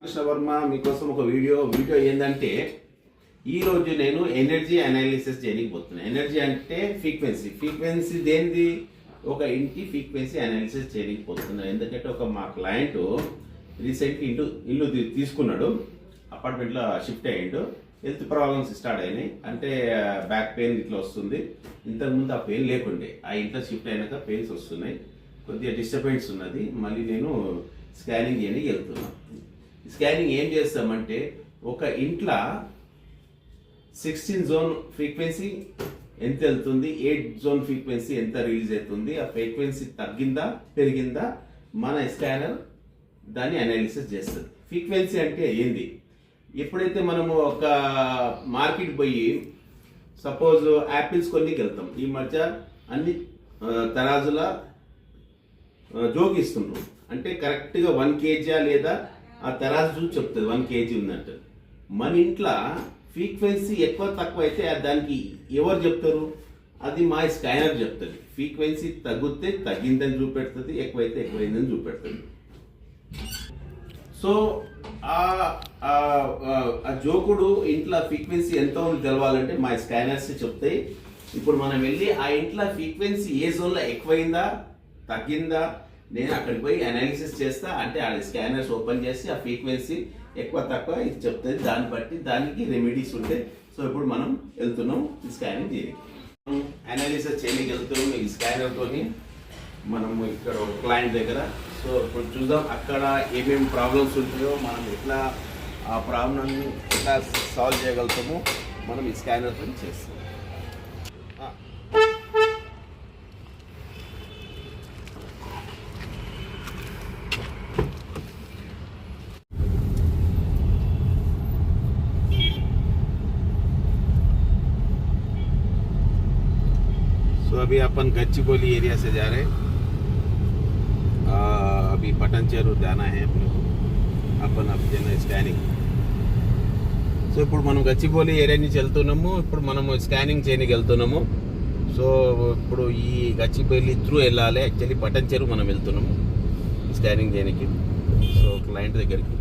కృష్ణ వర్మ మీకోసం ఒక వీడియో ఏంటంటే ఈరోజు నేను ఎనర్జీ అనాలిసిస్ చేయలేకపోతున్నాను. ఎనర్జీ అంటే ఫ్రీక్వెన్సీ దేనిది, ఒక ఇంటి ఫ్రీక్వెన్సీ అనాలిసిస్ చేయలేకపోతున్నాను. ఎందుకంటే మా క్లయింట్ రీసెంట్గా ఇల్లు తీసుకున్నాడు, అపార్ట్మెంట్లో షిఫ్ట్ అయ్యిండు. హెల్త్ ప్రాబ్లమ్స్ స్టార్ట్ అయినాయి, అంటే బ్యాక్ పెయిన్ ఇట్లా వస్తుంది. ఇంతకుముందు ఆ పెయిన్ లేకుండే, ఆ ఇంట్లో షిఫ్ట్ అయినాక పెయిన్స్ వస్తున్నాయి, కొద్దిగా డిస్టర్బెన్స్ ఉన్నది. మళ్ళీ నేను స్కానింగ్ చేయడానికి వెళ్తున్నాను. స్కానింగ్ ఏం చేస్తామంటే, ఒక ఇంట్లో 16 జోన్ ఫ్రీక్వెన్సీ ఎంత వెళ్తుంది, 8 జోన్ ఫ్రీక్వెన్సీ ఎంత రిలీజ్ అవుతుంది, ఆ ఫ్రీక్వెన్సీ తగ్గిందా పెరిగిందా మన స్కానర్ దాన్ని అనాలిసిస్ చేస్తుంది. ఫ్రీక్వెన్సీ అంటే ఏంది, ఎప్పుడైతే మనము ఒక మార్కెట్ పోయి సపోజ్ యాపిల్స్ కొన్నికి వెళ్తాం, ఈ మధ్య అన్ని తరాజుల జోగిస్తుంటాం, అంటే కరెక్ట్గా 1 kg లేదా ఆ తరాజు చూసి చెప్తుంది 1 kg ఉన్నట్టు. మన ఇంట్లో ఫ్రీక్వెన్సీ ఎక్కువ తక్కువ అయితే దానికి ఎవరు చెప్తారు, అది మా స్కానర్ చెప్తుంది. ఫ్రీక్వెన్సీ తగ్గితే తగ్గిందని చూపెడుతుంది, ఎక్కువైతే ఎక్కువైందని చూపెడుతుంది. సో ఆ జోకుడు ఇంట్లో ఫ్రీక్వెన్సీ ఎంత ఉంది తెలవాలంటే మా స్కానర్స్ చెప్తాయి. ఇప్పుడు మనం వెళ్ళి ఆ ఇంట్లో ఫ్రీక్వెన్సీ ఏ జోన్లో ఎక్కువైందా తగ్గిందా నేను అక్కడికి పోయి అనాలిసిస్ చేస్తా, అంటే ఆ స్కానర్స్ ఓపెన్ చేసి ఆ ఫ్రీక్వెన్సీ ఎక్కువ తక్కువ ఇది చెప్తుంది. దాన్ని బట్టి దానికి రెమెడీస్ ఉంటాయి. సో ఇప్పుడు మనం వెళ్తున్నాం ఈ స్కానింగ్ చేయడానికి, అనాలిసిస్ చేయడానికి వెళ్తున్నాం ఈ స్కానర్తో. మనము ఇక్కడ ఒక క్లయింట్ దగ్గర. సో ఇప్పుడు చూద్దాం అక్కడ ఏమేమి ప్రాబ్లమ్స్ ఉంటాయో, మనం ఎట్లా ఆ ప్రాబ్లమ్ని ఎట్లా సాల్వ్ చేయగలుగుతామో మనం ఈ స్కానర్తో చేస్తాం. तो अभी अपन गच्चीबौली एरिया से जा रहे हैं. अभी पटनचेरू जाना है अपने को. अपन अब देना स्कैनिंग. సో ఇప్పుడు మనం గచ్చిబౌలి ఏరియా నుంచి వెళ్తున్నాము. ఇప్పుడు మనము స్కానింగ్ చేయడానికి వెళ్తున్నాము. సో ఇప్పుడు ఈ గచ్చిబౌలి త్రూ వెళ్ళాలి. యాక్చువల్లీ పటంచెరు మనం వెళ్తున్నాము స్కానింగ్ చేయడానికి. సో క్లయింట్ దగ్గరికి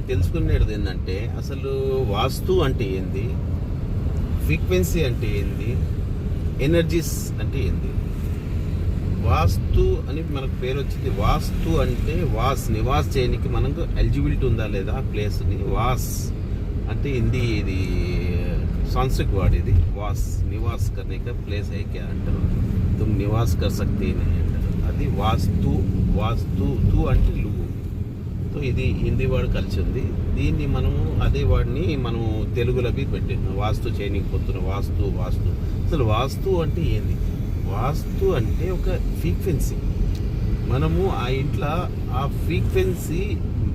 తెలుసుకునేది ఏంటంటే, అసలు వాస్తు అంటే ఏంది, ఫ్రీక్వెన్సీ అంటే ఏంది, ఎనర్జీస్ అంటే ఏంది. వాస్తు అని మనకు పేరు వచ్చింది. వాస్తు అంటే నివాస్ చేయడానికి మనకు ఎలిజిబిలిటీ ఉందా లేదా ప్లేస్ని. వాస్ అంటే హిందీ ఇది సంస్కృత్ వర్డ్ ఇది. నివాస్ करने का प्लेस है क्या అంటారు. तुम निवास कर सकते नहीं అంటారు. అది వాస్తు అంటే లుగు. ఇది హిందీ వర్డ్ కలిసి ఉంది. దీన్ని మనము అదే వర్డ్ని మనము తెలుగులో పెట్టాము. వాస్తు చేయకపోతున్నాం. వాస్తు అసలు వాస్తు అంటే ఏంది, వాస్తు అంటే ఒక ఫ్రీక్వెన్సీ. మనము ఆ ఇంట్లో ఆ ఫ్రీక్వెన్సీ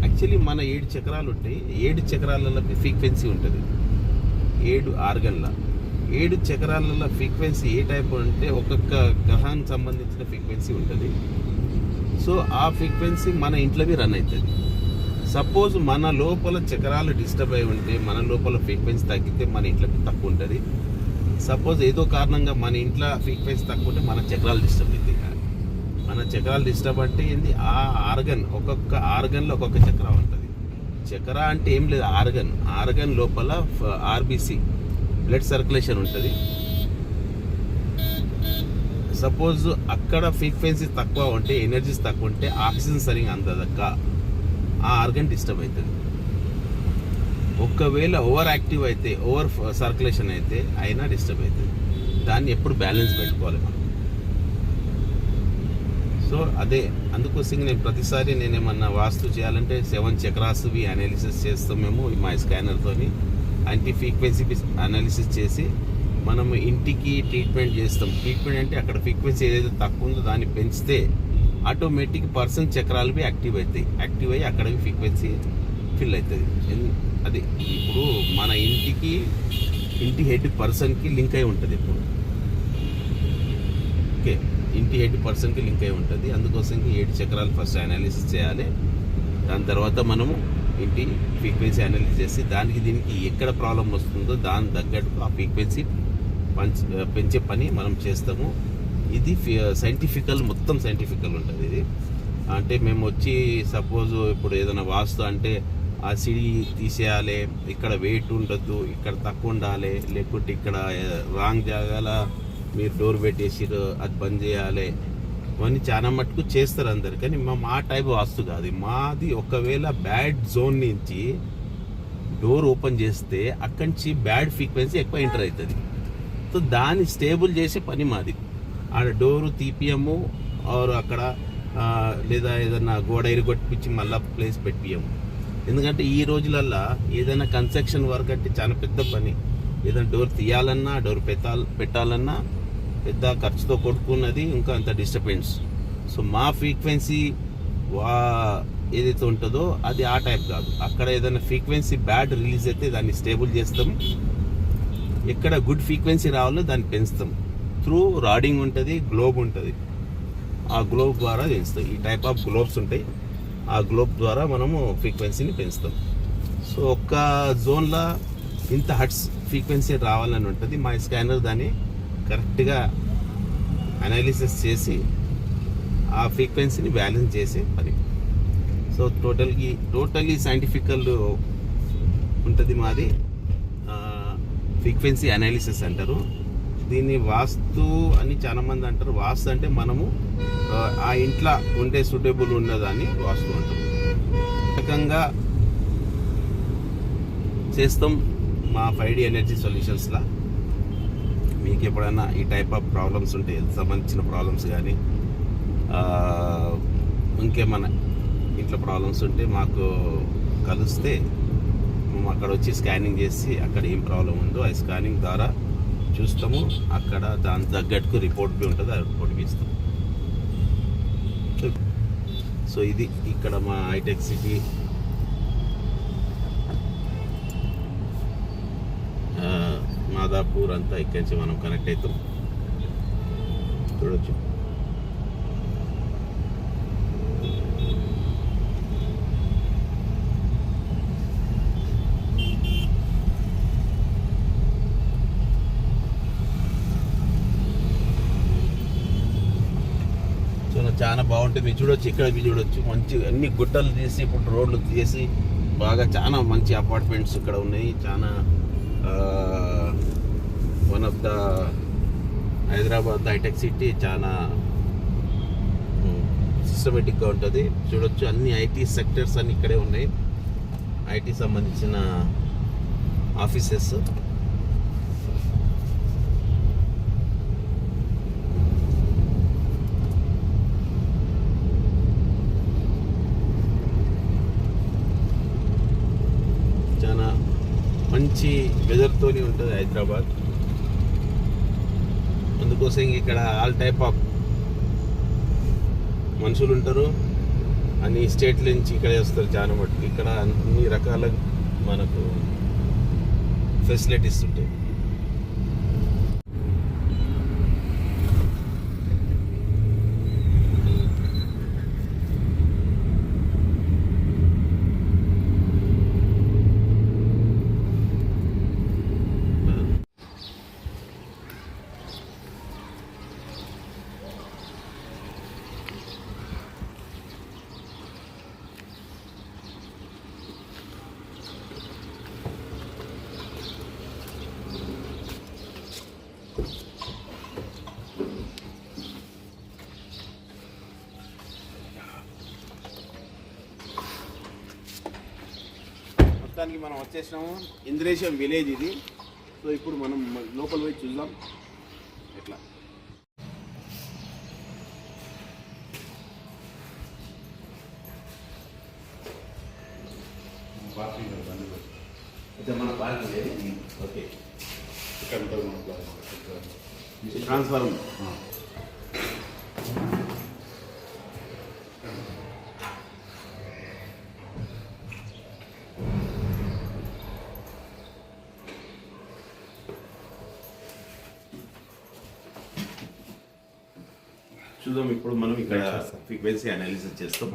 యాక్చువల్లీ మన 7 చక్రాలు ఉంటాయి. 7 చక్రాలలో ఫ్రీక్వెన్సీ ఉంటుంది. 7 ఆర్గన్ల 7 చక్రాలలో ఫ్రీక్వెన్సీ ఏ టైప్ అంటే ఒక్కొక్క గ్రహానికి సంబంధించిన ఫ్రీక్వెన్సీ ఉంటుంది. సో ఆ ఫ్రీక్వెన్సీ మన ఇంట్లోవి రన్ అవుతుంది. సపోజ్ మన లోపల చక్రాలు డిస్టర్బ్ అయి ఉంటే, మన లోపల ఫ్రీక్వెన్సీ తగ్గితే మన ఇంట్లోకి తక్కువ ఉంటుంది. సపోజ్ ఏదో కారణంగా మన ఇంట్లో ఫ్రీక్వెన్సీ తక్కువ ఉంటే మన చక్రాలు డిస్టర్బ్ అవుతాయి. మన చక్రాలు డిస్టర్బ్ అంటే ఏంది, ఆ ఆర్గన్ ఒక్కొక్క ఆర్గన్లో ఒక్కొక్క చక్రం ఉంటుంది. చక్ర అంటే ఏం లేదు, ఆర్గన్ లోపల RBC బ్లడ్ సర్క్యులేషన్ ఉంటుంది. సపోజ్ అక్కడ ఫ్రీక్వెన్సీ తక్కువ ఉంటే, ఎనర్జీస్ తక్కువ ఉంటే ఆక్సిజన్ సరిగా అందదక్క, ఆ ఆర్గన్ డిస్టర్బ్ అవుతుంది. ఒకవేళ ఓవర్ యాక్టివ్ అయితే, ఓవర్ సర్క్యులేషన్ అయితే అయినా డిస్టర్బ్ అవుతుంది. దాన్ని ఎప్పుడు బ్యాలెన్స్ పెట్టుకోవాలి మనం. సో అదే అందుకోసం నేను ప్రతిసారి నేనేమన్నా వాస్తు చేయాలంటే 7 చక్రాస్వి అనాలిసిస్ చేస్తాం మేము మా స్కానర్తోని. యాంటీ ఫ్రీక్వెన్సీ అనాలిసిస్ చేసి మనము ఇంటికి ట్రీట్మెంట్ చేస్తాం. ట్రీట్మెంట్ అంటే అక్కడ ఫ్రీక్వెన్సీ ఏదైతే తక్కువ ఉందో దాన్ని పెంచితే ఆటోమేటిక్ పర్సన్ చక్రాలు యాక్టివ్ అవుతాయి. యాక్టివ్ అయ్యి అక్కడ ఫ్రీక్వెన్సీ ఫిల్ అవుతుంది. అది ఇప్పుడు మన ఇంటి హెడ్ పర్సన్కి లింక్ అయి ఉంటుంది. ఇప్పుడు ఓకే, ఇంటి హెడ్ పర్సన్కి లింక్ అయి ఉంటుంది. అందుకోసం 7 చక్రాలు ఫస్ట్ అనాలిసిస్ చేయాలి. దాని తర్వాత మనము ఇంటి ఫ్రీక్వెన్సీ అనాలిసిస్ చేసి దీనికి ఎక్కడ ప్రాబ్లం వస్తుందో దాని తగ్గట్టు ఆ ఫ్రీక్వెన్సీ పెంచే పని మనం చేస్తాము. ఇది మొత్తం సైంటిఫికల్ ఉంటుంది. ఇది అంటే మేము వచ్చి సపోజ్ ఇప్పుడు ఏదైనా వాస్తు అంటే ఆ సిడి తీసేయాలి, ఇక్కడ వెయిట్ ఉండద్దు, ఇక్కడ తక్కువ ఉండాలి, లేకుంటే ఇక్కడ రాంగ్ జాగాల మీరు డోర్ పెట్టేసిరు అది బంద్ చేయాలి, ఇవన్నీ చాలా మటుకు చేస్తారు అందరు. కానీ మా టైప్ వాస్తు కాదు మాది. ఒకవేళ బ్యాడ్ జోన్ నుంచి డోర్ ఓపెన్ చేస్తే అక్కడి నుంచి బ్యాడ్ ఫ్రీక్వెన్సీ ఎక్కువ ఎంటర్ అవుతుంది. సో దాన్ని స్టేబుల్ చేసే పని మాది. ఆడ డోరు తీపియము ఆరు అక్కడ లేదా ఏదన్నా గోడ ఇరుగొట్టించి మళ్ళీ ప్లేస్ పెట్టియము. ఎందుకంటే ఈ రోజులల్లో ఏదైనా కన్స్ట్రక్షన్ వర్క్ అంటే చాలా పెద్ద పని. ఏదైనా డోర్ తీయాలన్నా, డోర్ పెట్టాలన్నా పెద్ద ఖర్చుతో కొట్టుకున్నది, ఇంకా అంత డిస్టర్బెన్స్. సో మా ఫ్రీక్వెన్సీ ఏదైతే ఉంటుందో అది ఆ టైప్ కాదు. అక్కడ ఏదైనా ఫ్రీక్వెన్సీ బ్యాడ్ రిలీజ్ అయితే దాన్ని స్టేబుల్ చేస్తాం. ఎక్కడ గుడ్ ఫ్రీక్వెన్సీ రావాలో దాన్ని పెంచుతాం. త్రూ రాడింగ్ ఉంటుంది, గ్లోబ్ ఉంటుంది. ఆ గ్లోబ్ ద్వారా పెంచుతాం. ఈ టైప్ ఆఫ్ గ్లోబ్స్ ఉంటాయి. ఆ గ్లోబ్ ద్వారా మనము ఫ్రీక్వెన్సీని పెంచుతాం. సో ఒక్క జోన్లో ఇంత హర్ట్స్ ఫ్రీక్వెన్సీ రావాలని ఉంటుంది. మా స్కానర్ దాన్ని కరెక్ట్గా అనాలిసిస్ చేసి ఆ ఫ్రీక్వెన్సీని బ్యాలెన్స్ చేసే పని. సో టోటలీ సైంటిఫికల్ ఉంటుంది మాది. ఫ్రీక్వెన్సీ అనాలిసిస్ అంటారు దీన్ని. వాస్తు అని చాలా మంది అంటారు. వాస్తు అంటే మనము ఆ ఇంట్లో ఉండే సూటబుల్ ఉన్నదాన్ని వాస్తు అంటారు. రకంగా చేస్తాం మా 5D ఎనర్జీ సొల్యూషన్స్లో. మీకు ఎప్పుడైనా ఈ టైప్ ఆఫ్ ప్రాబ్లమ్స్ ఉంటే, హెల్త్ సంబంధించిన ప్రాబ్లమ్స్ కానీ ఇంకేమన్నా ఇంట్లో ప్రాబ్లమ్స్ ఉంటే మాకు కలిస్తే మేము అక్కడ వచ్చి స్కానింగ్ చేసి అక్కడ ఏం ప్రాబ్లం ఉందో ఆ స్కానింగ్ ద్వారా చూస్తాము. అక్కడ దాని తగ్గట్టుకు రిపోర్ట్ బి ఉంటుంది, ఆ రిపోర్ట్ బి ఇస్తాం. సో ఇది ఇక్కడ మా హైటెక్ సిటీ మాదాపూర్ అంతా ఇక్కడి నుంచి మనం కనెక్ట్ అవుతాం. చూడొచ్చు. చాలా బాగుంటుంది. చూడొచ్చు, ఇక్కడ చూడొచ్చు. మంచి అన్ని గుట్టలు తీసి ఇప్పుడు రోడ్లు తీసి బాగా చాలా మంచి అపార్ట్మెంట్స్ ఇక్కడ ఉన్నాయి. చాలా one of the Hyderabad hitech city చాలా సిస్టమేటిక్గా ఉంటుంది. చూడొచ్చు అన్ని ఐటీ సెక్టర్స్ అన్ని ఇక్కడే ఉన్నాయి. ఐటీ సంబంధించిన ఆఫీసెస్. మంచి వెదర్తోని ఉంటుంది హైదరాబాద్. అందుకోసం ఇక్కడ ఆల్ టైప్ ఆఫ్ మనుషులు ఉంటారు. అన్ని స్టేట్ల నుంచి ఇక్కడే వస్తారు చాలా మటుకు. ఇక్కడ అన్ని రకాల మనకు ఫెసిలిటీస్ ఉంటాయి. మొత్తానికి మనం వచ్చేసినాము ఇంద్రేశం విలేజ్ ఇది. సో ఇప్పుడు మనం లోపల పోయి చూద్దాం ఎట్లా. అయితే మన పార్కింగ్ ఏది? ఓకే, ఇక్కడ ఉంటుంది మన ట్రాన్స్ఫార్మర్. చూద్దాం ఇప్పుడు మనం ఇక్కడ ఫ్రీక్వెన్సీ అనాలిసిస్ చేస్తాం.